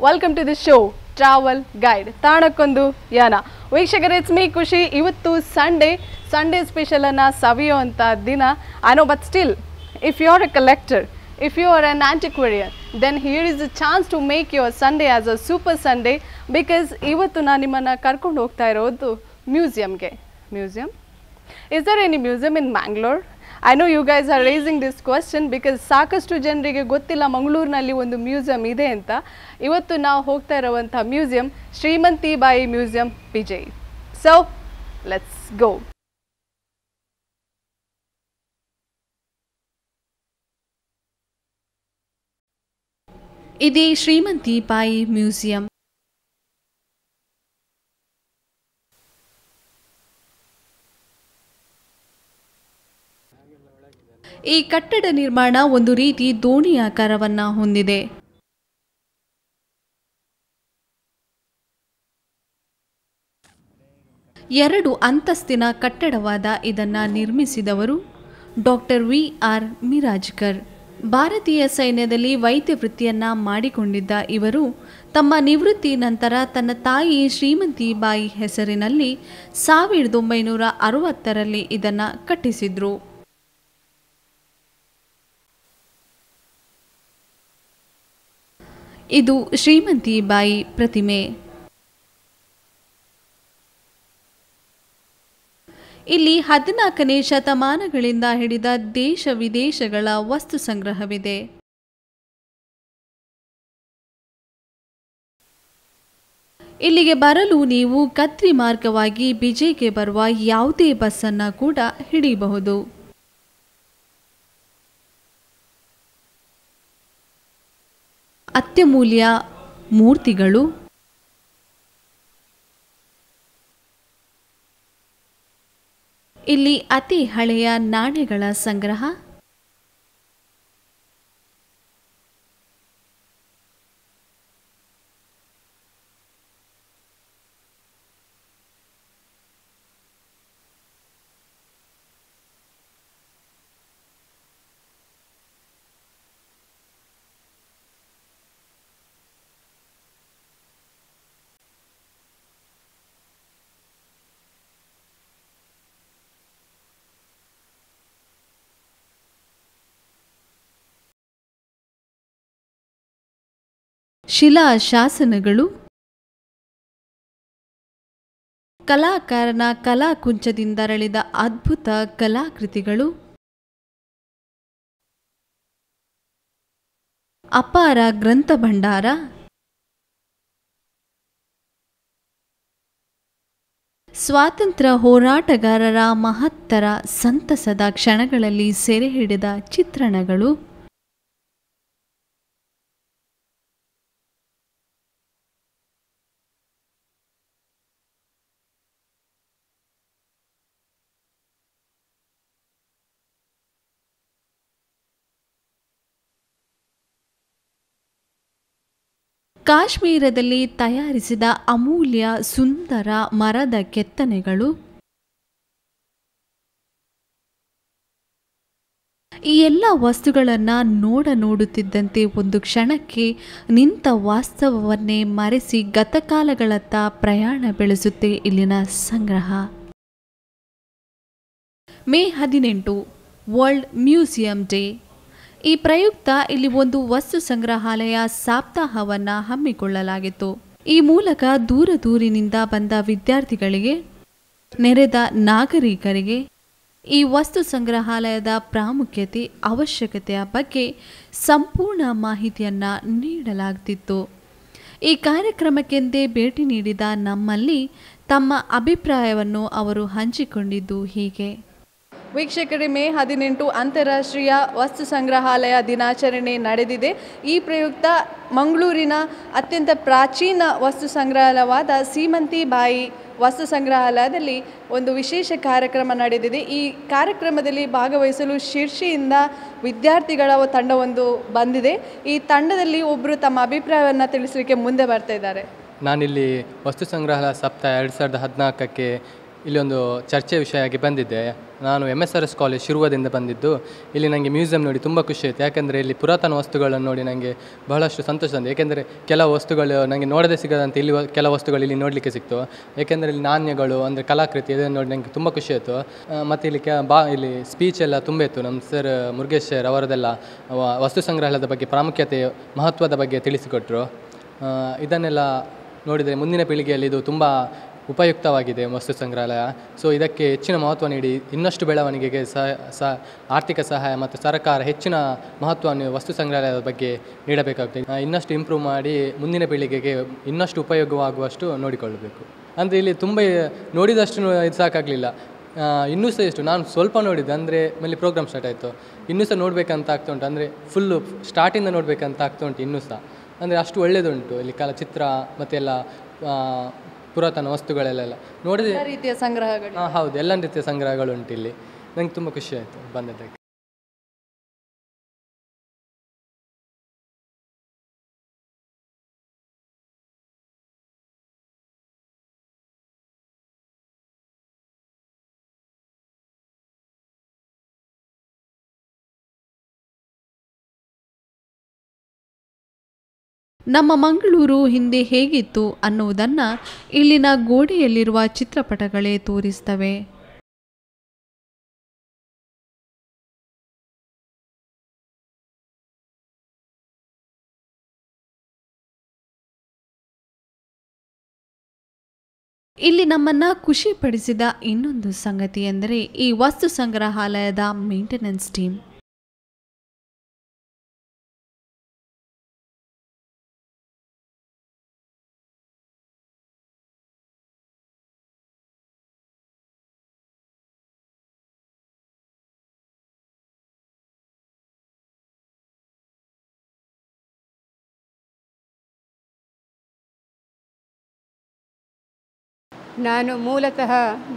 Welcome to the show travel guide ತಾಣಕ್ಕೊಂದು ಯಾನ. ವೀಕ್ಷಕರೇ, ಇಟ್ಸ್ ಮೀ ಖುಷಿ. ಇವತ್ತು ಸಂಡೇ ಸ್ಪೆಷಲನ್ನು ಸವಿಯುವಂಥ ದಿನ. I know, but still if you are a collector, if you are an antiquarian, then here is a chance to make your Sunday as a super Sunday, because ಇವತ್ತು ನಾನು ನಿಮ್ಮನ್ನು ಕರ್ಕೊಂಡು ಹೋಗ್ತಾ ಇರೋದು ಮ್ಯೂಸಿಯಂಗೆ. Is there any museum in Mangalore? I know you guys are raising this question because ಸಾಕಷ್ಟು ಜನರಿಗೆ ಗೊತ್ತಿಲ್ಲ ಮಂಗಳೂರಿನಲ್ಲಿ ಒಂದು ಮ್ಯೂಸಿಯಂ ಇದೆ ಅಂತ. ಇವತ್ತು ನಾವು ಹೋಗ್ತಾ ಇರುವಂಥ ಮ್ಯೂಸಿಯಂ ಶ್ರೀಮಂತಿ ಬಾಯಿ museum Vijay. So let's go. ಇದೇ ಶ್ರೀಮಂತಿ ಬಾಯಿ ಮ್ಯೂಸಿಯಂ. ಈ ಕಟ್ಟಡ ನಿರ್ಮಾಣ ಒಂದು ರೀತಿ ದೋಣಿ ಆಕಾರವನ್ನು ಹೊಂದಿದೆ. ಎರಡು ಅಂತಸ್ತಿನ ಕಟ್ಟಡವಾದ ಇದನ್ನು ನಿರ್ಮಿಸಿದವರು ಡಾಕ್ಟರ್ VR ಮಿರಾಜ್ಕರ್. ಭಾರತೀಯ ಸೈನ್ಯದಲ್ಲಿ ವೈದ್ಯ ವೃತ್ತಿಯನ್ನ ಮಾಡಿಕೊಂಡಿದ್ದ ಇವರು ತಮ್ಮ ನಿವೃತ್ತಿ ನಂತರ ತನ್ನ ತಾಯಿ ಶ್ರೀಮಂತಿ ಬಾಯಿ ಹೆಸರಿನಲ್ಲಿ 1960ರಲ್ಲಿ ಇದನ್ನು ಕಟ್ಟಿಸಿದ್ರು. ಇದು ಶ್ರೀಮಂತಿ ಬಾಯಿ ಪ್ರತಿಮೆ. ಇಲ್ಲಿ 14ನೇ ಶತಮಾನಗಳಿಂದ ಹಿಡಿದ ದೇಶ ವಿದೇಶಗಳ ವಸ್ತು ಸಂಗ್ರಹವಿದೆ. ಇಲ್ಲಿಗೆ ಬರಲು ನೀವು ಕತ್ರಿ ಮಾರ್ಗವಾಗಿ ಬಿಜೆಗೆ ಬರುವ ಯಾವುದೇ ಬಸ್ಸನ್ನು ಕೂಡ ಹಿಡಿಯಬಹುದು. ಅತ್ಯಮೂಲ್ಯ ಮೂರ್ತಿಗಳು, ಇಲ್ಲಿ ಅತಿ ಹಳೆಯ ನಾಣ್ಯಗಳ ಸಂಗ್ರಹ, ಶಿಲಾ ಶಾಸನಗಳು, ಕಲಾಕಾರನ ಕಲಾಕುಂಚದಿಂದರಳಿದ ಅದ್ಭುತ ಕಲಾಕೃತಿಗಳು, ಅಪಾರ ಗ್ರಂಥ ಭಂಡಾರ, ಸ್ವಾತಂತ್ರ್ಯ ಹೋರಾಟಗಾರರ ಮಹತ್ತರ ಸಂತಸದ ಕ್ಷಣಗಳಲ್ಲಿ ಸೆರೆ ಹಿಡಿದ ಚಿತ್ರಣಗಳು, ಕಾಶ್ಮೀರದಲ್ಲಿ ತಯಾರಿಸಿದ ಅಮೂಲ್ಯ ಸುಂದರ ಮರದ ಕೆತ್ತನೆಗಳು, ಈ ಎಲ್ಲ ವಸ್ತುಗಳನ್ನು ನೋಡುತ್ತಿದ್ದಂತೆ ಒಂದು ಕ್ಷಣಕ್ಕೆ ನಿಂತ ವಾಸ್ತವವನ್ನೇ ಮರೆಸಿ ಗತಕಾಲಗಳತ್ತ ಪ್ರಯಾಣ ಬೆಳೆಸುತ್ತೆ ಇಲ್ಲಿನ ಸಂಗ್ರಹ. May 18 world museum day. ಈ ಪ್ರಯುಕ್ತ ಇಲ್ಲಿ ಒಂದು ವಸ್ತು ಸಂಗ್ರಹಾಲಯ ಸಪ್ತಾಹವನ್ನು ಹಮ್ಮಿಕೊಳ್ಳಲಾಗಿತ್ತು. ಈ ಮೂಲಕ ದೂರದೂರಿನಿಂದ ಬಂದ ವಿದ್ಯಾರ್ಥಿಗಳಿಗೆ, ನೆರೆದ ನಾಗರಿಕರಿಗೆ ಈ ವಸ್ತು ಸಂಗ್ರಹಾಲಯದ ಪ್ರಾಮುಖ್ಯತೆ, ಅವಶ್ಯಕತೆಯ ಬಗ್ಗೆ ಸಂಪೂರ್ಣ ಮಾಹಿತಿಯನ್ನು ನೀಡಲಾಗುತ್ತಿತ್ತು. ಈ ಕಾರ್ಯಕ್ರಮಕ್ಕೆಂದೇ ಭೇಟಿ ನೀಡಿದ ನಮ್ಮಲ್ಲಿ ತಮ್ಮ ಅಭಿಪ್ರಾಯವನ್ನು ಅವರು ಹಂಚಿಕೊಂಡಿದ್ದು ಹೀಗೆ. ವೀಕ್ಷಕರೇ, ಮೇ 18 ಅಂತಾರಾಷ್ಟ್ರೀಯ ವಸ್ತು ಸಂಗ್ರಹಾಲಯ ದಿನಾಚರಣೆ ನಡೆದಿದೆ. ಈ ಪ್ರಯುಕ್ತ ಮಂಗಳೂರಿನ ಅತ್ಯಂತ ಪ್ರಾಚೀನ ವಸ್ತು ಸಂಗ್ರಹಾಲಯವಾದ ಶ್ರೀಮಂತಿ ಬಾಯಿ ವಸ್ತು ಸಂಗ್ರಹಾಲಯದಲ್ಲಿ ಒಂದು ವಿಶೇಷ ಕಾರ್ಯಕ್ರಮ ನಡೆದಿದೆ. ಈ ಕಾರ್ಯಕ್ರಮದಲ್ಲಿ ಭಾಗವಹಿಸಲು ಶಿರ್ಷಿಯಿಂದ ವಿದ್ಯಾರ್ಥಿಗಳ ತಂಡವೊಂದು ಬಂದಿದೆ. ಈ ತಂಡದಲ್ಲಿ ಒಬ್ಬರು ತಮ್ಮ ಅಭಿಪ್ರಾಯವನ್ನು ತಿಳಿಸಲಿಕ್ಕೆ ಮುಂದೆ ಬರ್ತಾ ಇದ್ದಾರೆ. ನಾನಿಲ್ಲಿ ವಸ್ತು ಸಂಗ್ರಹಾಲಯ ಸಪ್ತಾಹ 2014ಕ್ಕೆ ಇಲ್ಲಿ ಒಂದು ಚರ್ಚೆ ವಿಷಯ ಆಗಿ ಬಂದಿದ್ದೆ. ನಾನು MSRS ಕಾಲೇಜ್ ಶಿರುವದಿಂದ ಬಂದಿದ್ದು. ಇಲ್ಲಿ ನನಗೆ ಮ್ಯೂಸಿಯಂ ನೋಡಿ ತುಂಬ ಖುಷಿ ಆಯಿತು. ಯಾಕೆಂದರೆ ಇಲ್ಲಿ ಪುರಾತನ ವಸ್ತುಗಳನ್ನು ನೋಡಿ ನನಗೆ ಬಹಳಷ್ಟು ಸಂತೋಷ ತಂದೆ. ಏಕೆಂದರೆ ಕೆಲವು ವಸ್ತುಗಳು ನನಗೆ ನೋಡದೆ ಸಿಗದಂತೆ ಇಲ್ಲಿ ಕೆಲವು ವಸ್ತುಗಳು ಇಲ್ಲಿ ನೋಡಲಿಕ್ಕೆ ಸಿಕ್ತು. ಏಕೆಂದರೆ ಇಲ್ಲಿ ನಾಣ್ಯಗಳು ಅಂದರೆ ಕಲಾಕೃತಿ ಇದನ್ನು ನೋಡಿ ನನಗೆ ತುಂಬ ಖುಷಿ ಆಯಿತು. ಮತ್ತು ಇಲ್ಲಿ ಇಲ್ಲಿ ಸ್ಪೀಚ್ ಎಲ್ಲ ತುಂಬ ಇತ್ತು. ನಮ್ಮ ಸರ್ ಮುರುಗೇಶ್ ಸರ್ ಅವರದೆಲ್ಲ ವಸ್ತು ಸಂಗ್ರಹಾಲಯದ ಬಗ್ಗೆ ಪ್ರಾಮುಖ್ಯತೆ ಮಹತ್ವದ ಬಗ್ಗೆ ತಿಳಿಸಿಕೊಟ್ರು. ಇದನ್ನೆಲ್ಲ ನೋಡಿದರೆ ಮುಂದಿನ ಪೀಳಿಗೆಯಲ್ಲಿ ಇದು ತುಂಬ ಉಪಯುಕ್ತವಾಗಿದೆ ವಸ್ತು ಸಂಗ್ರಹಾಲಯ. ಸೊ ಇದಕ್ಕೆ ಹೆಚ್ಚಿನ ಮಹತ್ವ ನೀಡಿ ಇನ್ನಷ್ಟು ಬೆಳವಣಿಗೆಗೆ ಆರ್ಥಿಕ ಸಹಾಯ ಮತ್ತು ಸರ್ಕಾರ ಹೆಚ್ಚಿನ ಮಹತ್ವವನ್ನು ವಸ್ತು ಸಂಗ್ರಹಾಲಯದ ಬಗ್ಗೆ ನೀಡಬೇಕಾಗ್ತದೆ. ಇನ್ನಷ್ಟು ಇಂಪ್ರೂವ್ ಮಾಡಿ ಮುಂದಿನ ಪೀಳಿಗೆಗೆ ಇನ್ನಷ್ಟು ಉಪಯೋಗವಾಗುವಷ್ಟು ನೋಡಿಕೊಳ್ಳಬೇಕು. ಅಂದರೆ ಇಲ್ಲಿ ತುಂಬ ನೋಡಿದಷ್ಟು ಇದು ಸಾಕಾಗಲಿಲ್ಲ. ಇನ್ನೂ ಸಹ ಎಷ್ಟು ನಾನು ಸ್ವಲ್ಪ ನೋಡಿದ್ದೆ, ಅಂದರೆ ಮೇಲೆ ಪ್ರೋಗ್ರಾಮ್ ಸ್ಟಾರ್ಟ್ ಆಯಿತು. ಇನ್ನೂ ಸಹ ನೋಡಬೇಕಂತ ಆಗ್ತಾ ಉಂಟು, ಅಂದರೆ ಫುಲ್ಲು ಸ್ಟಾರ್ಟಿಂದ ನೋಡಬೇಕಂತ ಆಗ್ತಾ ಉಂಟು ಇನ್ನೂ ಸಹ. ಅಂದರೆ ಅಷ್ಟು ಒಳ್ಳೆಯದುಂಟು ಇಲ್ಲಿ ಚಿತ್ರ ಮತ್ತೆಲ್ಲ ಪುರಾತನ ವಸ್ತುಗಳೆಲ್ಲ ನೋಡಿದೆ. ರೀತಿಯ ಸಂಗ್ರಹಗಳು ಹೌದು, ಎಲ್ಲ ರೀತಿಯ ಸಂಗ್ರಹಗಳು ಉಂಟು ಇಲ್ಲಿ. ನನಗೆ ತುಂಬ ಖುಷಿ ಆಯಿತು ಬಂದದ್ದಕ್ಕೆ. ನಮ್ಮ ಮಂಗಳೂರು ಹಿಂದೆ ಹೇಗಿತ್ತು ಅನ್ನುವುದನ್ನು ಇಲ್ಲಿನ ಗೋಡೆಯಲ್ಲಿರುವ ಚಿತ್ರಪಟಗಳೇ ತೋರಿಸ್ತವೆ. ಇಲ್ಲಿ ನಮ್ಮನ್ನು ಖುಷಿಪಡಿಸಿದ ಇನ್ನೊಂದು ಸಂಗತಿ ಎಂದರೆ ಈ ವಸ್ತು ಸಂಗ್ರಹಾಲಯದ ಮೇಂಟೆನೆನ್ಸ್ ಟೀಮ್. ನಾನು ಮೂಲತಃ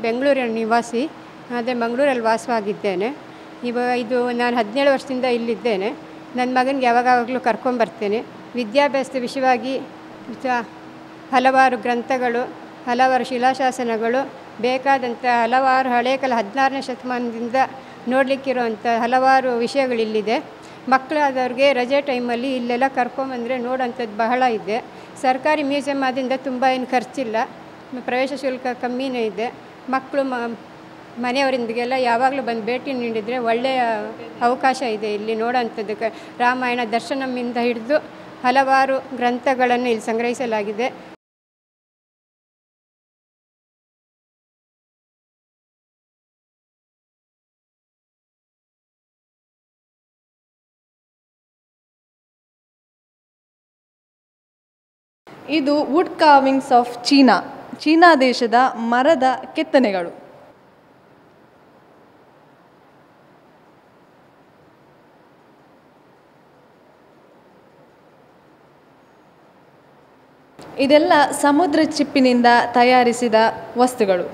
ಬೆಂಗಳೂರಿನ ನಿವಾಸಿ, ಆದರೆ ಮಂಗಳೂರಲ್ಲಿ ವಾಸವಾಗಿದ್ದೇನೆ. ಇದು ನಾನು 17 ವರ್ಷದಿಂದ ಇಲ್ಲಿದ್ದೇನೆ. ನನ್ನ ಮಗನಿಗೆ ಯಾವಾಗಲೂ ಕರ್ಕೊಂಬರ್ತೇನೆ. ವಿದ್ಯಾಭ್ಯಾಸದ ವಿಷಯವಾಗಿ ಹಲವಾರು ಗ್ರಂಥಗಳು, ಹಲವಾರು ಶಿಲಾಶಾಸನಗಳು, ಬೇಕಾದಂಥ ಹಲವಾರು ಹಳೆಯ ಕಾಲ 16ನೇ ಶತಮಾನದಿಂದ ನೋಡಲಿಕ್ಕಿರುವಂಥ ಹಲವಾರು ವಿಷಯಗಳಿಲ್ಲಿದೆ. ಮಕ್ಕಳಾದವ್ರಿಗೆ ರಜೆ ಟೈಮಲ್ಲಿ ಇಲ್ಲೆಲ್ಲ ಕರ್ಕೊಂಬಂದರೆ ನೋಡೋಂಥದ್ದು ಬಹಳ ಇದೆ. ಸರ್ಕಾರಿ ಮ್ಯೂಸಿಯಂ ಆದ್ದರಿಂದ ತುಂಬ ಏನು ಖರ್ಚಿಲ್ಲ, ಪ್ರವೇಶ ಶುಲ್ಕ ಕಮ್ಮಿನೇ ಇದೆ. ಮಕ್ಕಳು ಮನೆಯವರಿಂದಿಗೆಲ್ಲ ಯಾವಾಗಲೂ ಬಂದು ಭೇಟಿ ನೀಡಿದರೆ ಒಳ್ಳೆಯ ಅವಕಾಶ ಇದೆ ಇಲ್ಲಿ ನೋಡೋಂಥದ್ದಕ್ಕೆ. ರಾಮಾಯಣ ದರ್ಶನಮಿಂದ ಹಿಡಿದು ಹಲವಾರು ಗ್ರಂಥಗಳನ್ನು ಇಲ್ಲಿ ಸಂಗ್ರಹಿಸಲಾಗಿದೆ. ಇದು ವುಡ್ ಕಾರ್ವಿಂಗ್ಸ್ ಆಫ್ ಚೀನಾ ದೇಶದ ಮರದ ಕೆತ್ತನೆಗಳು. ಇದೆಲ್ಲ ಸಮುದ್ರ ಚಿಪ್ಪಿನಿಂದ ತಯಾರಿಸಿದ ವಸ್ತುಗಳು.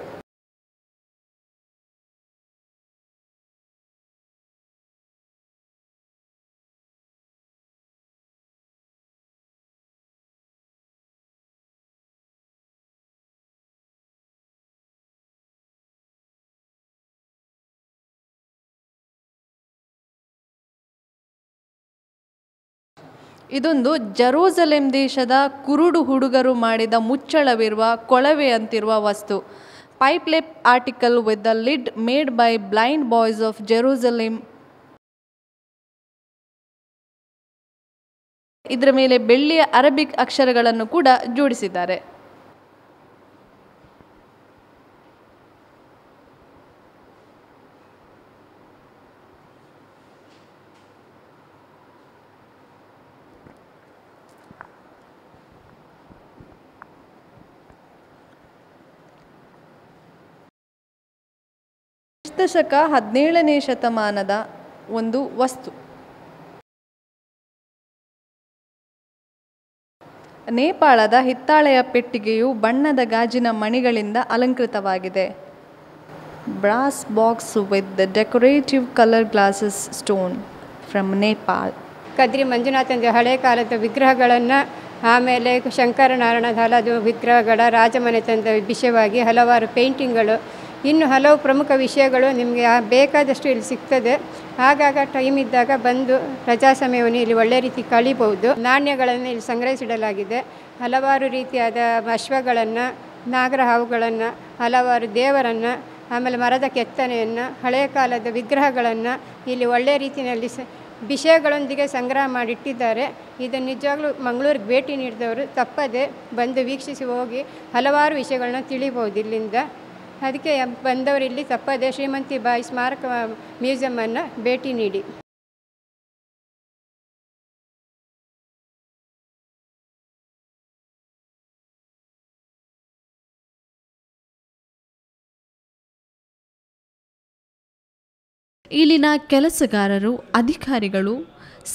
ಇದೊಂದು ಜೆರೂಸಲೆಮ್ ದೇಶದ ಕುರುಡು ಹುಡುಗರು ಮಾಡಿದ ಮುಚ್ಚಳವಿರುವ ಕೊಳವೆಯಂತಿರುವ ವಸ್ತು. Pipelike article with the lid made by blind boys of Jerusalem. ಇದರ ಮೇಲೆ ಬೆಳ್ಳಿಯ ಅರಬಿಕ್ ಅಕ್ಷರಗಳನ್ನು ಕೂಡ ಜೋಡಿಸಿದ್ದಾರೆ. ಕ್ರಿಸ್ತಶಕ 17ನೇ ಶತಮಾನದ ಒಂದು ವಸ್ತು. ನೇಪಾಳದ ಹಿತ್ತಾಳೆಯ ಪೆಟ್ಟಿಗೆಯು ಬಣ್ಣದ ಗಾಜಿನ ಮಣಿಗಳಿಂದ ಅಲಂಕೃತವಾಗಿದೆ. Brass box with the decorative colour glasses stone from Nepal. Kadri ಮಂಜುನಾಥನ ಹಳೆ ಕಾಲದ ವಿಗ್ರಹಗಳನ್ನು, ಆಮೇಲೆ ಶಂಕರನಾರಾಯಣದ ಹಲವು ವಿಗ್ರಹಗಳ ರಾಜಮನೆತನದ ವಿಷಯವಾಗಿ ಹಲವಾರು ಪೇಂಟಿಂಗ್ಗಳು ಇನ್ನು ಹಲವು ಪ್ರಮುಖ ವಿಷಯಗಳು ನಿಮಗೆ ಬೇಕಾದಷ್ಟು ಇಲ್ಲಿ ಸಿಗ್ತದೆ. ಆಗಾಗ ಟೈಮ್ ಇದ್ದಾಗ ಬಂದು ರಜಾ ಸಮಯವನ್ನು ಇಲ್ಲಿ ಒಳ್ಳೆ ರೀತಿ ಕಳಿಬಹುದು. ನಾಣ್ಯಗಳನ್ನು ಇಲ್ಲಿ ಸಂಗ್ರಹಿಸಿಡಲಾಗಿದೆ. ಹಲವಾರು ರೀತಿಯಾದ ಅಶ್ವಗಳನ್ನು, ನಾಗರ ಹಾವುಗಳನ್ನು, ಹಲವಾರು ದೇವರನ್ನು, ಆಮೇಲೆ ಮರದ ಕೆತ್ತನೆಯನ್ನು, ಹಳೆಯ ಕಾಲದ ವಿಗ್ರಹಗಳನ್ನು ಇಲ್ಲಿ ಒಳ್ಳೆಯ ರೀತಿಯಲ್ಲಿ ವಿಷಯಗಳೊಂದಿಗೆ ಸಂಗ್ರಹ ಮಾಡಿಟ್ಟಿದ್ದಾರೆ. ಇದನ್ನು ನಿಜವಾಗ್ಲೂ ಮಂಗಳೂರಿಗೆ ಭೇಟಿ ನೀಡಿದವರು ತಪ್ಪದೆ ಬಂದು ವೀಕ್ಷಿಸಿ ಹೋಗಿ ಹಲವಾರು ವಿಷಯಗಳನ್ನ ತಿಳಿಬೋದು ಇಲ್ಲಿಂದ. ಅದಕ್ಕೆ ಬಂದವರು ಇಲ್ಲಿ ತಪ್ಪದೆ ಶ್ರೀಮಂತಿ ಬಾಯಿ ಸ್ಮಾರಕ ಮ್ಯೂಸಿಯಮನ್ನು ಭೇಟಿ ನೀಡಿ. ಇಲ್ಲಿನ ಕೆಲಸಗಾರರು, ಅಧಿಕಾರಿಗಳು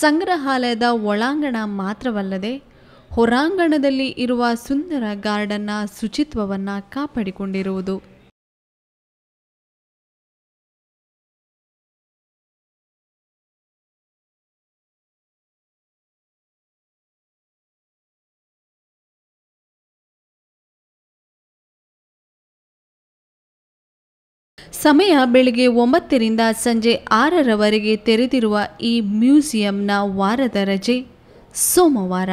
ಸಂಗ್ರಹಾಲಯದ ಒಳಾಂಗಣ ಮಾತ್ರವಲ್ಲದೆ ಹೊರಾಂಗಣದಲ್ಲಿ ಇರುವ ಸುಂದರ ಗಾರ್ಡನ್ನ ಶುಚಿತ್ವವನ್ನು ಕಾಪಾಡಿಕೊಂಡಿರುವುದು. ಸಮಯ ಬೆಳಿಗ್ಗೆ 9ರಿಂದ ಸಂಜೆ 6ರವರೆಗೆ ತೆರೆದಿರುವ ಈ ಮ್ಯೂಸಿಯಂನ ವಾರದ ರಜೆ ಸೋಮವಾರ.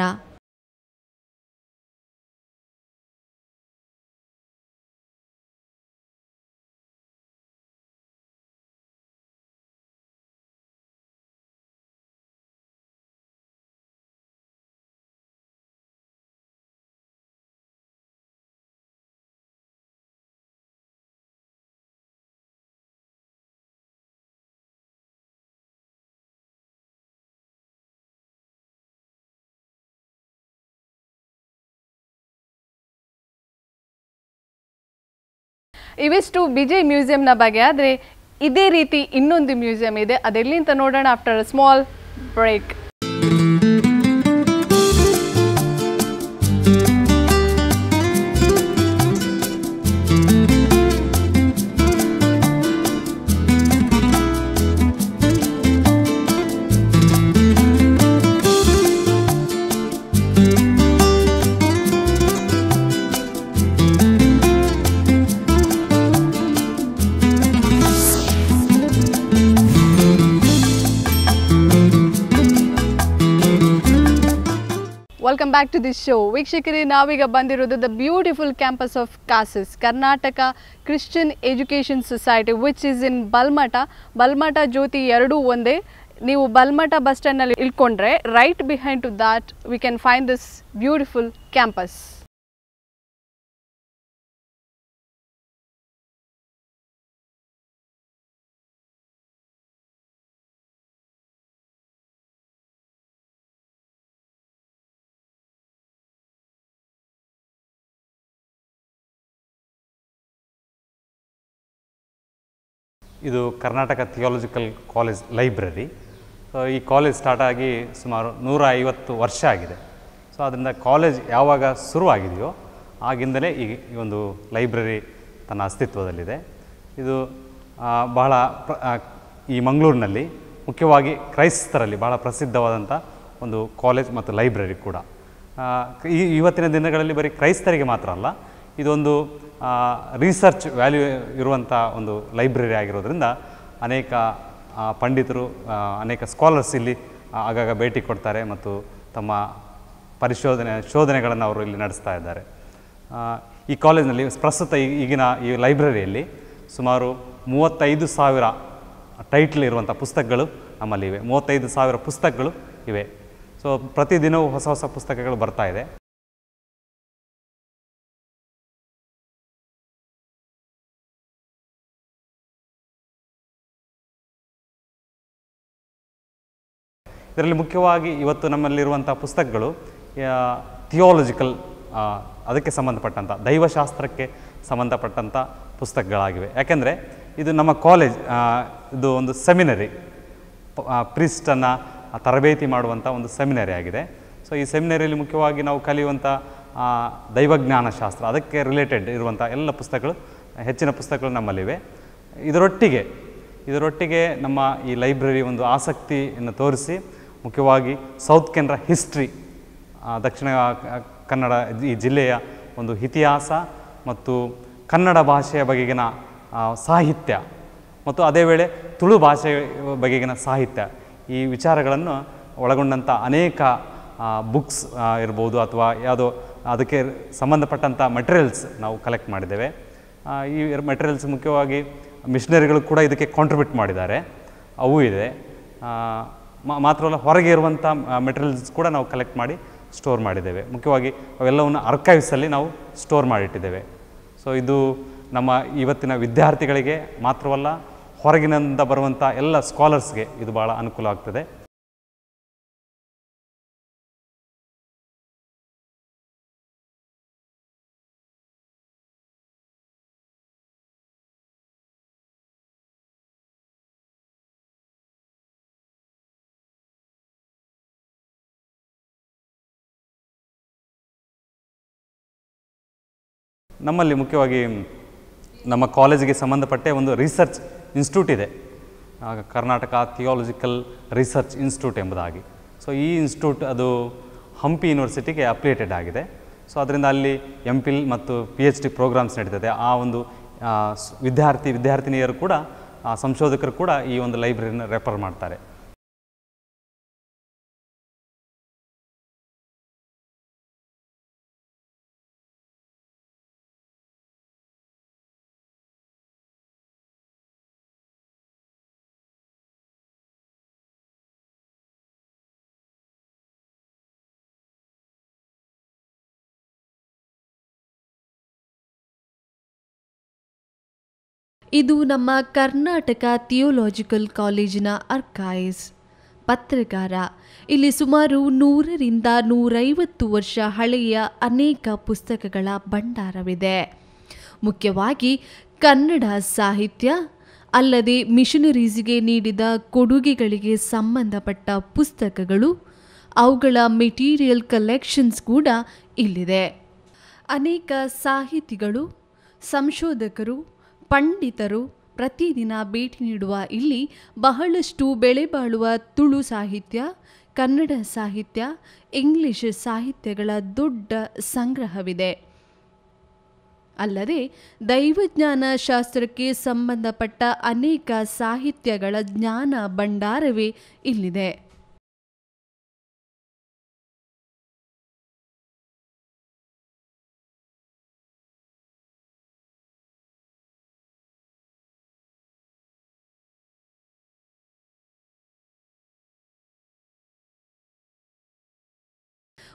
ಇವಿಷ್ಟು ಬಿಜೆ ಮ್ಯೂಸಿಯಂನ ಬಗ್ಗೆ. ಆದರೆ ಇದೇ ರೀತಿ ಇನ್ನೊಂದು ಮ್ಯೂಸಿಯಂ ಇದೆ, ಅದೆಲ್ಲಿ ಅಂತ ನೋಡೋಣ after a small break. Welcome back to this show. ವೀಕ್ಷಕರೇ, ನಾವೀಗ ಬಂದಿರೋದು the beautiful campus of KCES, Karnataka Christian Education Society, which is in Balmatta. Balmatta Jyothi ಎರಡೂ ಒಂದೇ. ನೀವು ಬಲ್ಮಠ ಬಸ್ ಸ್ಟ್ಯಾಂಡ್ನಲ್ಲಿ ಇಳ್ಕೊಂಡ್ರೆ right behind to that we can find this beautiful campus. ಇದು Karnataka theological college library. ಈ ಕಾಲೇಜ್ ಸ್ಟಾರ್ಟ್ ಆಗಿ ಸುಮಾರು 150 ವರ್ಷ ಆಗಿದೆ. ಸೊ ಅದರಿಂದ ಕಾಲೇಜ್ ಯಾವಾಗ ಶುರುವಾಗಿದೆಯೋ ಆಗಿಂದಲೇ ಈ ಒಂದು ಲೈಬ್ರರಿ ತನ್ನ ಅಸ್ತಿತ್ವದಲ್ಲಿದೆ. ಇದು ಬಹಳ ಈ ಮಂಗಳೂರಿನಲ್ಲಿ ಮುಖ್ಯವಾಗಿ ಕ್ರೈಸ್ತರಲ್ಲಿ ಬಹಳ ಪ್ರಸಿದ್ಧವಾದಂಥ ಒಂದು ಕಾಲೇಜ್ ಮತ್ತು ಲೈಬ್ರರಿ ಕೂಡ. ಇವತ್ತಿನ ದಿನಗಳಲ್ಲಿ ಬರೀ ಕ್ರೈಸ್ತರಿಗೆ ಮಾತ್ರ ಅಲ್ಲ, ಇದೊಂದು ರಿಸರ್ಚ್ ವ್ಯಾಲ್ಯೂ ಇರುವಂಥ ಒಂದು ಲೈಬ್ರರಿ ಆಗಿರೋದ್ರಿಂದ ಅನೇಕ ಪಂಡಿತರು, ಅನೇಕ ಸ್ಕಾಲರ್ಸ್ ಇಲ್ಲಿ ಆಗಾಗ ಭೇಟಿ ಕೊಡ್ತಾರೆ ಮತ್ತು ತಮ್ಮ ಶೋಧನೆಗಳನ್ನು ಅವರು ಇಲ್ಲಿ ನಡೆಸ್ತಾ ಇದ್ದಾರೆ. ಈ ಕಾಲೇಜಿನಲ್ಲಿ ಪ್ರಸ್ತುತ ಈಗಿನ ಈ ಲೈಬ್ರರಿಯಲ್ಲಿ ಸುಮಾರು 35,000 ಟೈಟ್ಲ್ ಇರುವಂಥ ಪುಸ್ತಕಗಳು ನಮ್ಮಲ್ಲಿವೆ. 35,000 ಪುಸ್ತಕಗಳು ಇವೆ. ಸೊ ಪ್ರತಿದಿನವೂ ಹೊಸ ಹೊಸ ಪುಸ್ತಕಗಳು ಬರ್ತಾ ಇದೆ. ಇದರಲ್ಲಿ ಮುಖ್ಯವಾಗಿ ಇವತ್ತು ನಮ್ಮಲ್ಲಿರುವಂಥ ಪುಸ್ತಕಗಳು ಥಿಯಾಲಜಿಕಲ್, ಅದಕ್ಕೆ ಸಂಬಂಧಪಟ್ಟಂಥ ದೈವಶಾಸ್ತ್ರಕ್ಕೆ ಸಂಬಂಧಪಟ್ಟಂಥ ಪುಸ್ತಕಗಳಾಗಿವೆ. ಯಾಕೆಂದರೆ ಇದು ನಮ್ಮ ಕಾಲೇಜ್, ಇದು ಒಂದು ಸೆಮಿನರಿ, ಪ್ರೀಸ್ಟನ್ನು ತರಬೇತಿ ಮಾಡುವಂಥ ಒಂದು ಸೆಮಿನರಿ ಆಗಿದೆ. ಸೊ ಈ ಸೆಮಿನರಿಯಲ್ಲಿ ಮುಖ್ಯವಾಗಿ ನಾವು ಕಲಿಯುವಂಥ ದೈವಜ್ಞಾನ ಶಾಸ್ತ್ರ, ಅದಕ್ಕೆ ರಿಲೇಟೆಡ್ ಇರುವಂಥ ಎಲ್ಲ ಪುಸ್ತಕಗಳು, ಹೆಚ್ಚಿನ ಪುಸ್ತಕಗಳು ನಮ್ಮಲ್ಲಿವೆ. ಇದರೊಟ್ಟಿಗೆ ನಮ್ಮ ಈ ಲೈಬ್ರರಿ ಒಂದು ಆಸಕ್ತಿಯನ್ನು ತೋರಿಸಿ ಮುಖ್ಯವಾಗಿ ಸೌತ್ ಕೆನರಾ ಹಿಸ್ಟ್ರಿ, ದಕ್ಷಿಣ ಕನ್ನಡ ಈ ಜಿಲ್ಲೆಯ ಒಂದು ಇತಿಹಾಸ ಮತ್ತು ಕನ್ನಡ ಭಾಷೆಯ ಬಗೆಗಿನ ಸಾಹಿತ್ಯ ಮತ್ತು ಅದೇ ವೇಳೆ ತುಳು ಭಾಷೆ ಬಗೆಗಿನ ಸಾಹಿತ್ಯ ಈ ವಿಚಾರಗಳನ್ನು ಒಳಗೊಂಡಂಥ ಅನೇಕ ಬುಕ್ಸ್ ಇರ್ಬೋದು ಅಥವಾ ಯಾವುದೋ ಅದಕ್ಕೆ ಸಂಬಂಧಪಟ್ಟಂಥ ಮೆಟೀರಿಯಲ್ಸ್ ನಾವು ಕಲೆಕ್ಟ್ ಮಾಡಿದ್ದೇವೆ. ಈ ಮೆಟೀರಿಯಲ್ಸ್ ಮುಖ್ಯವಾಗಿ ಮಿಷನರಿಗಳು ಕೂಡ ಇದಕ್ಕೆ ಕಾಂಟ್ರಿಬ್ಯೂಟ್ ಮಾಡಿದ್ದಾರೆ, ಅವು ಇದೆ. ಮಾತ್ರವಲ್ಲ, ಹೊರಗೆ ಇರುವಂಥ ಮೆಟೀರಿಯಲ್ಸ್ ಕೂಡ ನಾವು ಕಲೆಕ್ಟ್ ಮಾಡಿ ಸ್ಟೋರ್ ಮಾಡಿದ್ದೇವೆ. ಮುಖ್ಯವಾಗಿ ಅವೆಲ್ಲವನ್ನು ಆರ್ಕೈವ್ಸಲ್ಲಿ ನಾವು ಸ್ಟೋರ್ ಮಾಡಿಟ್ಟಿದ್ದೇವೆ. ಸೊ ಇದು ನಮ್ಮ ಇವತ್ತಿನ ವಿದ್ಯಾರ್ಥಿಗಳಿಗೆ ಮಾತ್ರವಲ್ಲ, ಹೊರಗಿನಿಂದ ಬರುವಂಥ ಎಲ್ಲ ಸ್ಕಾಲರ್ಸ್ಗೆ ಇದು ಭಾಳ ಅನುಕೂಲ ಆಗ್ತದೆ. ನಮ್ಮಲ್ಲಿ ಮುಖ್ಯವಾಗಿ ನಮ್ಮ ಕಾಲೇಜಿಗೆ ಸಂಬಂಧಪಟ್ಟ ಒಂದು ರಿಸರ್ಚ್ ಇನ್ಸ್ಟಿಟ್ಯೂಟ್ ಇದೆ, ಕರ್ನಾಟಕ ಥಿಯಾಲಜಿಕಲ್ ರಿಸರ್ಚ್ ಇನ್ಸ್ಟಿಟ್ಯೂಟ್ ಎಂಬುದಾಗಿ. ಸೊ ಈ ಇನ್ಸ್ಟಿಟ್ಯೂಟ್ ಅದು ಹಂಪಿ ಯೂನಿವರ್ಸಿಟಿಗೆ ಅಫಿಲಿಯೇಟೆಡ್ ಆಗಿದೆ. ಸೊ ಅದರಿಂದ ಅಲ್ಲಿ MPhil ಮತ್ತು PhD ಪ್ರೋಗ್ರಾಮ್ಸ್ ನಡೀತದೆ. ಆ ಒಂದು ವಿದ್ಯಾರ್ಥಿನಿಯರು ಕೂಡ ಸಂಶೋಧಕರು ಕೂಡ ಈ ಒಂದು ಲೈಬ್ರರಿನ ರೆಫರ್ ಮಾಡ್ತಾರೆ. ಇದು ನಮ್ಮ ಕರ್ನಾಟಕ ಥಿಯೋಲಾಜಿಕಲ್ ಕಾಲೇಜಿನ ಆರ್ಕೈವ್ಸ್. ಪತ್ರಕಾರ ಇಲ್ಲಿ ಸುಮಾರು 100ರಿಂದ 150 ವರ್ಷ ಹಳೆಯ ಅನೇಕ ಪುಸ್ತಕಗಳ ಭಂಡಾರವಿದೆ. ಮುಖ್ಯವಾಗಿ ಕನ್ನಡ ಸಾಹಿತ್ಯ ಅಲ್ಲದೆ ಮಿಷನರೀಸ್ಗೆ ನೀಡಿದ ಕೊಡುಗೆಗಳಿಗೆ ಸಂಬಂಧಪಟ್ಟ ಪುಸ್ತಕಗಳು, ಅವುಗಳ ಮೆಟೀರಿಯಲ್ ಕಲೆಕ್ಷನ್ಸ್ ಕೂಡ ಇಲ್ಲಿದೆ. ಅನೇಕ ಸಾಹಿತಿಗಳು, ಸಂಶೋಧಕರು, ಪಂಡಿತರು ಪ್ರತಿದಿನ ಭೇಟಿ ನೀಡುವ ಇಲ್ಲಿ ಬಹಳಷ್ಟು ಬೆಲೆಬಾಳುವ ತುಳು ಸಾಹಿತ್ಯ, ಕನ್ನಡ ಸಾಹಿತ್ಯ, ಇಂಗ್ಲಿಷ್ ಸಾಹಿತ್ಯಗಳ ದೊಡ್ಡ ಸಂಗ್ರಹವಿದೆ. ಅಲ್ಲದೆ ದೈವಜ್ಞಾನ ಶಾಸ್ತ್ರಕ್ಕೆ ಸಂಬಂಧಪಟ್ಟ ಅನೇಕ ಸಾಹಿತ್ಯಗಳ ಜ್ಞಾನ ಭಂಡಾರವೇ ಇಲ್ಲಿದೆ.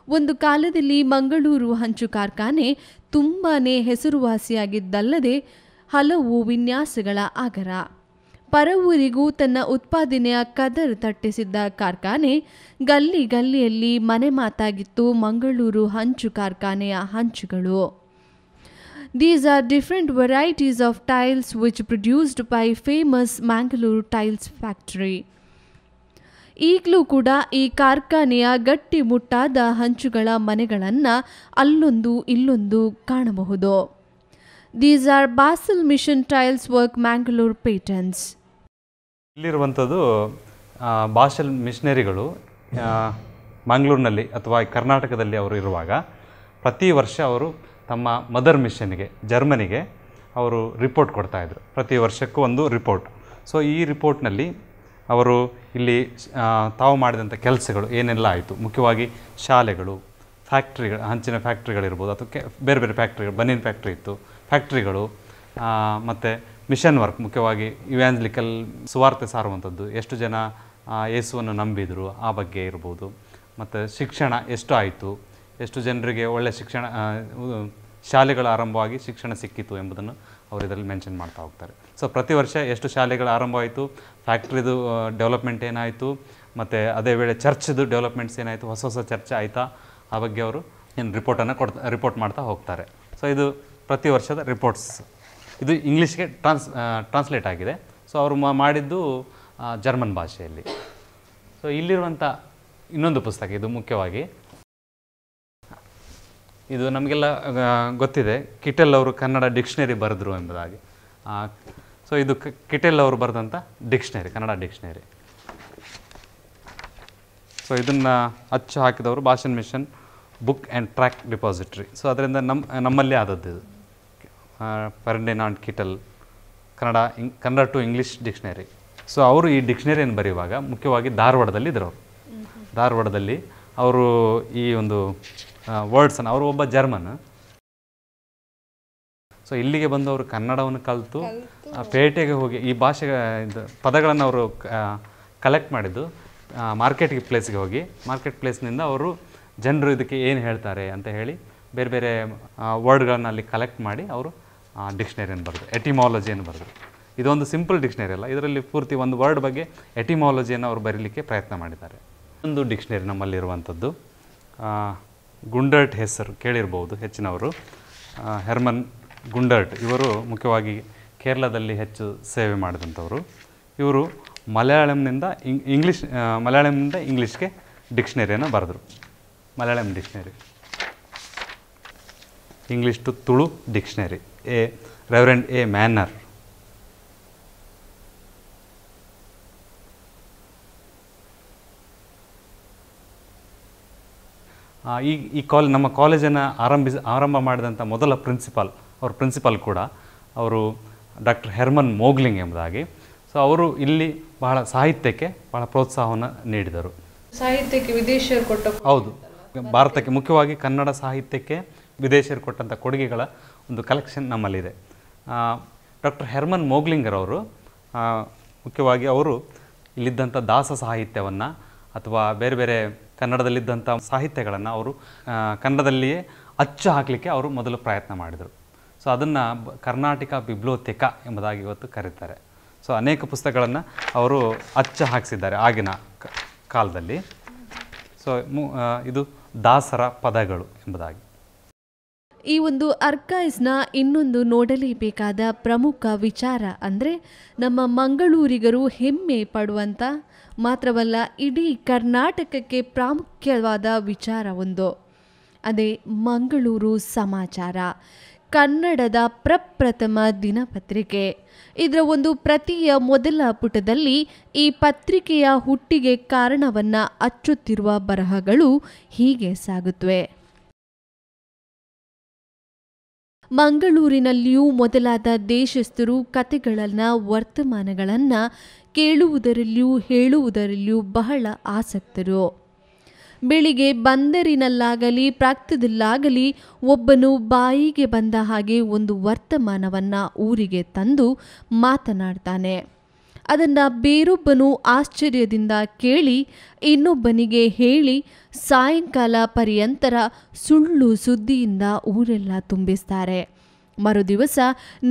ಒಂದು ಕಾಲದಲ್ಲಿ ಮಂಗಳೂರು ಹಂಚು ಕಾರ್ಖಾನೆ ತುಂಬಾ ಹೆಸರುವಾಸಿಯಾಗಿದ್ದಲ್ಲದೆ ಹಲವು ವಿನ್ಯಾಸಗಳ ಆಗರ. ಪರವೂರಿಗೂ ತನ್ನ ಉತ್ಪಾದನೆಯ ಕದರ್ ತಟ್ಟಿಸಿದ್ದ ಕಾರ್ಖಾನೆ ಗಲ್ಲಿ ಗಲ್ಲಿಯಲ್ಲಿ ಮನೆ ಮಾತಾಗಿತ್ತು ಮಂಗಳೂರು ಹಂಚು ಕಾರ್ಖಾನೆಯ ಹಂಚುಗಳು. These are different varieties of tiles which produced by famous Mangalore Tiles Factory. ಈಗಲೂ ಕೂಡ ಈ ಕಾರ್ಖಾನೆಯ ಗಟ್ಟಿಮುಟ್ಟಾದ ಹಂಚುಗಳ ಮನೆಗಳನ್ನು ಅಲ್ಲೊಂದು ಇಲ್ಲೊಂದು ಕಾಣಬಹುದು. These are Basil Mission Tiles Work Mangalore patents. ಇಲ್ಲಿರುವಂಥದ್ದು ಬಾಸೆಲ್ ಮಿಷನರಿಗಳು ಮಂಗಳೂರಿನಲ್ಲಿ ಅಥವಾ ಕರ್ನಾಟಕದಲ್ಲಿ ಅವರು ಇರುವಾಗ ಪ್ರತಿ ವರ್ಷ ಅವರು ತಮ್ಮ ಮದರ್ ಮಿಷನ್ಗೆ ಜರ್ಮನಿಗೆ ಅವರು ರಿಪೋರ್ಟ್ ಕೊಡ್ತಾಯಿದ್ರು. ಪ್ರತಿ ವರ್ಷಕ್ಕೂ ಒಂದು ರಿಪೋರ್ಟ್. ಸೊ ಈ ರಿಪೋರ್ಟ್ನಲ್ಲಿ ಅವರು ಇಲ್ಲಿ ತಾವು ಮಾಡಿದಂಥ ಕೆಲಸಗಳು ಏನೆಲ್ಲ ಆಯಿತು, ಮುಖ್ಯವಾಗಿ ಶಾಲೆಗಳು, ಫ್ಯಾಕ್ಟ್ರಿಗಳು, ಹಂಚಿನ ಫ್ಯಾಕ್ಟ್ರಿಗಳಿರ್ಬೋದು ಅಥವಾ ಬೇರೆ ಬೇರೆ ಫ್ಯಾಕ್ಟ್ರಿಗಳು, ಬನೀನ್ ಫ್ಯಾಕ್ಟ್ರಿ ಇತ್ತು, ಫ್ಯಾಕ್ಟ್ರಿಗಳು, ಮತ್ತು ಮಿಷನ್ ವರ್ಕ್, ಮುಖ್ಯವಾಗಿ ಇವ್ಯಾಂಜಲಿಕಲ್ ಸುವಾರ್ತೆ ಸಾರುವಂಥದ್ದು, ಎಷ್ಟು ಜನ ಯೇಸುವನ್ನು ನಂಬಿದರು ಆ ಬಗ್ಗೆ ಇರ್ಬೋದು, ಮತ್ತು ಶಿಕ್ಷಣ ಎಷ್ಟು ಆಯಿತು, ಎಷ್ಟು ಜನರಿಗೆ ಒಳ್ಳೆಯ ಶಿಕ್ಷಣ, ಶಾಲೆಗಳ ಆರಂಭವಾಗಿ ಶಿಕ್ಷಣ ಸಿಕ್ಕಿತು ಎಂಬುದನ್ನು ಅವರು ಇದರಲ್ಲಿ ಮೆನ್ಷನ್ ಮಾಡ್ತಾ ಹೋಗ್ತಾರೆ. ಸೊ ಪ್ರತಿ ವರ್ಷ ಎಷ್ಟು ಶಾಲೆಗಳು ಆರಂಭವಾಯಿತು, ಫ್ಯಾಕ್ಟ್ರಿದು ಡೆವಲಪ್ಮೆಂಟ್ ಏನಾಯಿತು, ಮತ್ತು ಅದೇ ವೇಳೆ ಚರ್ಚ್ದು ಡೆವಲಪ್ಮೆಂಟ್ಸ್ ಏನಾಯಿತು, ಹೊಸ ಹೊಸ ಚರ್ಚ್ ಆಯಿತಾ, ಆ ಬಗ್ಗೆ ಅವರು ಏನು ರಿಪೋರ್ಟ್ ಮಾಡ್ತಾ ಹೋಗ್ತಾರೆ. ಸೊ ಇದು ಪ್ರತಿ ವರ್ಷದ ರಿಪೋರ್ಟ್ಸ್. ಇದು ಇಂಗ್ಲೀಷ್ಗೆ ಟ್ರಾನ್ಸ್ಲೇಟ್ ಆಗಿದೆ. ಸೊ ಅವರು ಮಾಡಿದ್ದು ಜರ್ಮನ್ ಭಾಷೆಯಲ್ಲಿ. ಸೊ ಇಲ್ಲಿರುವಂಥ ಇನ್ನೊಂದು ಪುಸ್ತಕ, ಇದು ಮುಖ್ಯವಾಗಿ ಇದು ನಮಗೆಲ್ಲ ಗೊತ್ತಿದೆ, ಕಿಟೆಲ್ ಅವರು ಕನ್ನಡ ಡಿಕ್ಷನರಿ ಬರೆದ್ರು ಎಂಬುದಾಗಿ. ಸೊ ಇದು ಕಿಟೆಲ್ ಅವರು ಬರೆದಂಥ ಡಿಕ್ಷನರಿ, ಕನ್ನಡ ಡಿಕ್ಷನರಿ. ಸೊ ಇದನ್ನು ಅಚ್ಚು ಹಾಕಿದವರು Basel mission book and tract depository. So ಅದರಿಂದ ನಮ್ಮಲ್ಲೇ ಆದದ್ದು ಇದು, Ferdinand Kittel Kannada to English dictionary. So ಅವರು ಈ ಡಿಕ್ಷನರಿಯನ್ನು ಬರೆಯುವಾಗ ಮುಖ್ಯವಾಗಿ ಧಾರವಾಡದಲ್ಲಿ ಇದ್ದರು. ಧಾರವಾಡದಲ್ಲಿ ಅವರು ಈ ಒಂದು ವರ್ಡ್ಸನ್ನು, ಅವರು ಒಬ್ಬ ಜರ್ಮನ್. ಸೊ ಇಲ್ಲಿಗೆ ಬಂದು ಅವರು ಕನ್ನಡವನ್ನು ಕಲಿತು ಪೇಟೆಗೆ ಹೋಗಿ ಈ ಭಾಷೆ ಪದಗಳನ್ನು ಅವರು ಕಲೆಕ್ಟ್ ಮಾಡಿದ್ದು ಮಾರ್ಕೆಟ್ ಪ್ಲೇಸ್ಗೆ ಹೋಗಿ, ಮಾರ್ಕೆಟ್ ಪ್ಲೇಸ್ನಿಂದ ಅವರು ಜನರು ಇದಕ್ಕೆ ಏನು ಹೇಳ್ತಾರೆ ಅಂತ ಹೇಳಿ ಬೇರೆ ಬೇರೆ ವರ್ಡ್ಗಳನ್ನು ಅಲ್ಲಿ ಕಲೆಕ್ಟ್ ಮಾಡಿ ಅವರು ಡಿಕ್ಷನರಿಯನ್ನು ಬರೆದು, ಎಟಿಮಾಲಜಿಯನ್ನು ಬರೆದರು. ಇದೊಂದು ಸಿಂಪಲ್ ಡಿಕ್ಷನರಿ ಅಲ್ಲ, ಇದರಲ್ಲಿ ಪೂರ್ತಿ ಒಂದು ವರ್ಡ್ ಬಗ್ಗೆ ಎಟಿಮಾಲಜಿಯನ್ನು ಅವರು ಬರೀಲಿಕ್ಕೆ ಪ್ರಯತ್ನ ಮಾಡಿದ್ದಾರೆ. ಒಂದು ಡಿಕ್ಷನರಿ ನಮ್ಮಲ್ಲಿರುವಂಥದ್ದು ಗುಂಡರ್ಟ್ ಹೆಸರು ಕೇಳಿರ್ಬೋದು ಹೆಚ್ಚಿನವರು. ಹೆರ್ಮನ್ ಗುಂಡರ್ಟ್ ಇವರು ಮುಖ್ಯವಾಗಿ ಕೇರಳದಲ್ಲಿ ಹೆಚ್ಚು ಸೇವೆ ಮಾಡಿದಂಥವರು. ಇವರು ಮಲಯಾಳಂನಿಂದ ಇಂಗ್ಲೀಷ್ಗೆ ಡಿಕ್ಷನರಿಯನ್ನು ಬರೆದರು. Malayalam dictionary, English to Tulu dictionary, reverend A Manner. ನಮ್ಮ ಕಾಲೇಜನ್ನು ಆರಂಭ ಮಾಡಿದಂಥ ಮೊದಲ ಪ್ರಿನ್ಸಿಪಾಲ್ ಕೂಡ ಅವರು ಡಾಕ್ಟರ್ ಹೆರ್ಮನ್ ಮೋಗ್ಲಿಂಗ್ ಎಂಬುದಾಗಿ. ಸೊ ಅವರು ಇಲ್ಲಿ ಸಾಹಿತ್ಯಕ್ಕೆ ಬಹಳ ಪ್ರೋತ್ಸಾಹವನ್ನು ನೀಡಿದರು. ಸಾಹಿತ್ಯಕ್ಕೆ ವಿದೇಶಿಯರು ಕೊಟ್ಟ, ಹೌದು, ಭಾರತಕ್ಕೆ ಮುಖ್ಯವಾಗಿ ಕನ್ನಡ ಸಾಹಿತ್ಯಕ್ಕೆ ವಿದೇಶಿಯರು ಕೊಟ್ಟಂಥ ಕೊಡುಗೆಗಳ ಒಂದು ಕಲೆಕ್ಷನ್ ನಮ್ಮಲ್ಲಿದೆ. ಡಾಕ್ಟರ್ ಹೆರ್ಮನ್ ಮೋಗ್ಲಿಂಗರ್ ಅವರು ಮುಖ್ಯವಾಗಿ ಅವರು ಇಲ್ಲಿದ್ದಂಥ ದಾಸ ಸಾಹಿತ್ಯವನ್ನು ಅಥವಾ ಬೇರೆ ಬೇರೆ ಕನ್ನಡದಲ್ಲಿದ್ದಂಥ ಸಾಹಿತ್ಯಗಳನ್ನು ಅವರು ಕನ್ನಡದಲ್ಲಿಯೇ ಅಚ್ಚು ಹಾಕಲಿಕ್ಕೆ ಅವರು ಮೊದಲು ಪ್ರಯತ್ನ ಮಾಡಿದರು. ಸೊ ಅದನ್ನು ಕರ್ನಾಟಕ ಬಿಬ್ಲೋಥೆಕ ಎಂಬುದಾಗಿ ಇವತ್ತು ಕರೀತಾರೆ. ಸೊ ಅನೇಕ ಪುಸ್ತಕಗಳನ್ನು ಅವರು ಅಚ್ಚು ಹಾಕಿಸಿದ್ದಾರೆ ಆಗಿನ ಕಾಲದಲ್ಲಿ. ಸೊ ಇದು ದಾಸರ ಪದಗಳು ಎಂಬುದಾಗಿ. ಈ ಒಂದು ಅರ್ಕೈವ್ಸ್ನ ಇನ್ನೊಂದು ನೋಡಲೇಬೇಕಾದ ಪ್ರಮುಖ ವಿಚಾರ ಅಂದರೆ ನಮ್ಮ ಮಂಗಳೂರಿಗರು ಹೆಮ್ಮೆ ಪಡುವಂಥ, ಮಾತ್ರವಲ್ಲ ಇಡೀ ಕರ್ನಾಟಕಕ್ಕೆ ಪ್ರಾಮುಖ್ಯವಾದ ವಿಚಾರ ಒಂದು, ಅದೇ ಮಂಗಳೂರು ಸಮಾಚಾರ, ಕನ್ನಡದ ಪ್ರಪ್ರಥಮ ದಿನಪತ್ರಿಕೆ. ಇದರ ಒಂದು ಪ್ರತಿಯ ಮೊದಲ ಪುಟದಲ್ಲಿ ಈ ಪತ್ರಿಕೆಯ ಹುಟ್ಟಿಗೆ ಕಾರಣವನ್ನು ಅಚ್ಚುತ್ತಿರುವ ಬರಹಗಳು ಹೀಗೆ ಸಾಗುತ್ತವೆ. ಮಂಗಳೂರಿನಲ್ಲಿಯೂ ಮೊದಲಾದ ದೇಶಸ್ಥರು ಕತೆಗಳನ್ನು, ವರ್ತಮಾನಗಳನ್ನು ಕೇಳುವುದರಲ್ಲಿಯೂ ಹೇಳುವುದರಲ್ಲಿಯೂ ಬಹಳ ಆಸಕ್ತರು. ಬೆಳಿಗ್ಗೆ ಬಂದರಿನಲ್ಲಾಗಲಿ ಪ್ರಾಕ್ತದಲ್ಲಾಗಲಿ ಒಬ್ಬನು ಬಾಯಿಗೆ ಬಂದ ಹಾಗೆ ಒಂದು ವರ್ತಮಾನವನ್ನು ಊರಿಗೆ ತಂದು ಮಾತನಾಡ್ತಾನೆ. ಅದನ್ನು ಬೇರೊಬ್ಬನು ಆಶ್ಚರ್ಯದಿಂದ ಕೇಳಿ ಇನ್ನೊಬ್ಬನಿಗೆ ಹೇಳಿ ಸಾಯಂಕಾಲ ಪರ್ಯಂತರ ಸುಳ್ಳು ಸುದ್ದಿಯಿಂದ ಊರೆಲ್ಲ ತುಂಬಿಸ್ತಾರೆ. ಮರುದಿವಸ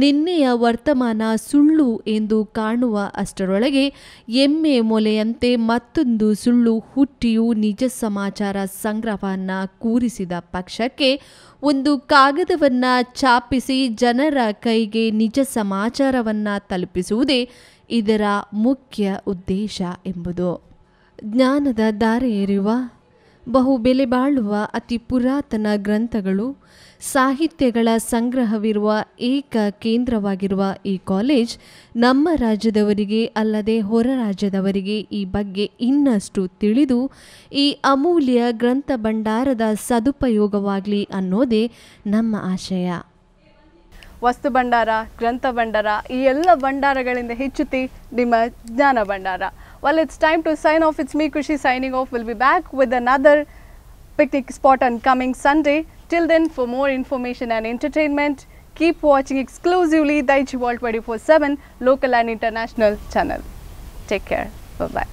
ನಿನ್ನೆಯ ವರ್ತಮಾನ ಸುಳ್ಳು ಎಂದು ಕಾಣುವ ಅಷ್ಟರೊಳಗೆ ಎಮ್ಮೆ ಮೊಲೆಯಂತೆ ಮತ್ತೊಂದು ಸುಳ್ಳು ಹುಟ್ಟಿಯೂ ನಿಜ ಸಮಾಚಾರ ಸಂಗ್ರಹವನ್ನು ಕೂರಿಸಿದ ಪಕ್ಷಕ್ಕೆ ಒಂದು ಕಾಗದವನ್ನು ಛಾಪಿಸಿ ಜನರ ಕೈಗೆ ನಿಜ ಸಮಾಚಾರವನ್ನು ತಲುಪಿಸುವುದೇ ಇದರ ಮುಖ್ಯ ಉದ್ದೇಶ ಎಂಬುದು. ಜ್ಞಾನದ ದಾರಿ ಎರೆಯುವ, ಬಹು ಬೆಲೆ ಬಾಳುವ ಅತಿ ಪುರಾತನ ಗ್ರಂಥಗಳು, ಸಾಹಿತ್ಯಗಳ ಸಂಗ್ರಹವಿರುವ ಏಕ ಕೇಂದ್ರವಾಗಿರುವ ಈ ಕಾಲೇಜ್ ನಮ್ಮ ರಾಜ್ಯದವರಿಗೆ ಅಲ್ಲದೆ ಹೊರ ರಾಜ್ಯದವರಿಗೆ ಈ ಬಗ್ಗೆ ಇನ್ನಷ್ಟು ತಿಳಿದು ಈ ಅಮೂಲ್ಯ ಗ್ರಂಥ ಭಂಡಾರದ ಸದುಪಯೋಗವಾಗಲಿ ಅನ್ನೋದೇ ನಮ್ಮ ಆಶಯ. ವಸ್ತು ಭಂಡಾರ, ಗ್ರಂಥ ಭಂಡಾರ, ಈ ಎಲ್ಲ ಭಂಡಾರಗಳಿಂದ ಹೆಚ್ಚುತ್ತಿ ನಿಮ್ಮ ಜ್ಞಾನ ಭಂಡಾರ. Well, it's time to sign off. It's me, Kushi, signing off. We'll be back with another picnic spot on coming Sunday. Till then, for more information and entertainment, keep watching exclusively Daiichi World 24/7 local and international channel. Take care. Bye-bye.